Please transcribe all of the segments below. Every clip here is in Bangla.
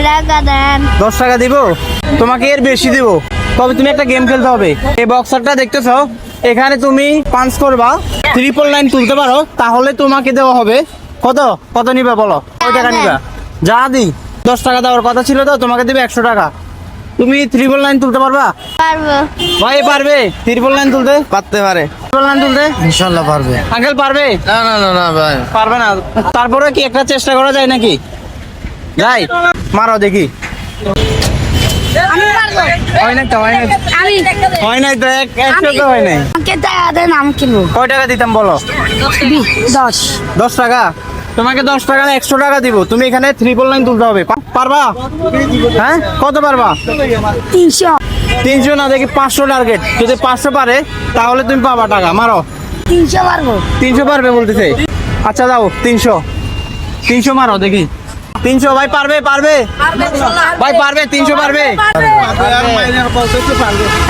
টাকা দেন। 10 টাকা দিব, তোমাকে এর বেশি দিব। তবে তুমি একটা গেম খেলতে হবে। এই বক্সারটা দেখতেছো, এখানে তুমি পাঞ্চ করবা, 999 তুলতে পারো, তাহলে তোমাকে দেওয়া হবে কত কত নিবে বলো? কয় টাকা নিবা? যা দি 10 টাকা দেওয়ার কথা ছিল, তো তোমাকে দিবে 100 টাকা। তুমি 999 তুলতে পারবা? পারবো। ভাই পারবে 999 তুলতে? পারতে পারে, 999 তুলতে ইনশাল্লাহ পারবে। আঙ্কেল পারবে? না না না না ভাই, পারবে না? তারপরে কি একটা চেষ্টা করা যায় নাকি? যাই মারো দেখি। আমি পারবো। হয় না তো, হয় না, আমি হয় নাই তো, একশো তো হয় নাই। আমাকে টাকা দেন, আমি কিনবো। কয় টাকা দিতাম বলো? 10। 10 টাকা? তোমাকে 10 টাকা না 100 টাকা দিব। তুমি এখানে 999 তুলতে হবে। পারবা? হ্যাঁ, কত পারবা? 300। 300 না, দেখি 500 টার্গেট। যদি 500 পারে তাহলে তুমি পাবা টাকা। মারো। 300 পারবো। 300 পারবে বলতেছে। আচ্ছা দাও 300 মারো দেখি। 300 ভাই পারবে? পারবে ভাই, পারবে? 300 পারবে?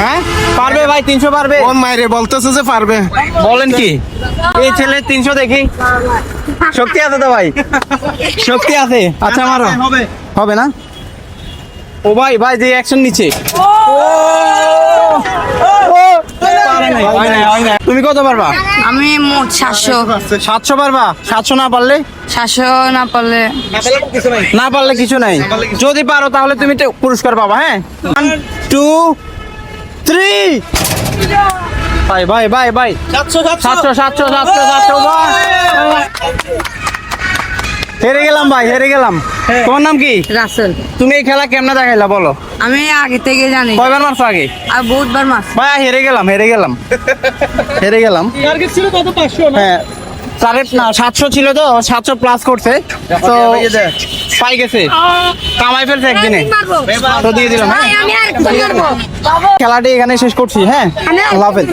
হ্যাঁ পারবে ভাই, 300 পারবে? কোন মাইরে বলতেছে যে পারবে? বলেন কি এই ছেলে? 300 দেখি। শক্তি আছে তো ভাই, শক্তি আছে। আচ্ছা মারো। হবে না? ও ভাই, ভাই যে অ্যাকশন নিচ্ছে। পারে নাই, হয় নাই, হয় নাই। তুমি কত পারবা? আমি মোট 700 700 পারবা? 700 না পারলে? 700 না পারলে না পারলে কিছু নাই। যদি পারো তাহলে তুমি তো পুরস্কার পাবা। হ্যাঁ, 1 2 3। ভাই ভাই ভাই ভাই, 700 হেরে গেলাম ভাই, হেরে গেলাম। তোমার নাম কি? রাসেল। তুমি এই খেলা কেমনে দেখাইলা বলো? আমি আগে থেকে জানি কয়বার মারছো আগে? আর বহুতবার মাছ। ভাই হেরে গেলাম, হেরে গেলাম, হেরে গেলাম। টার্গেট ছিল কত? 500 না? হ্যাঁ, টার্গেট না 700 ছিল, তো 700 প্লাস করছে, তো পাই গেছে, কামাই ফেলছে একদিনে, তো দিয়ে দিলাম। হ্যাঁ, আমি আর একটু মারবো। খেলাটি এখানে শেষ করছি। হ্যাঁ, আল্লাহ হাফেজ।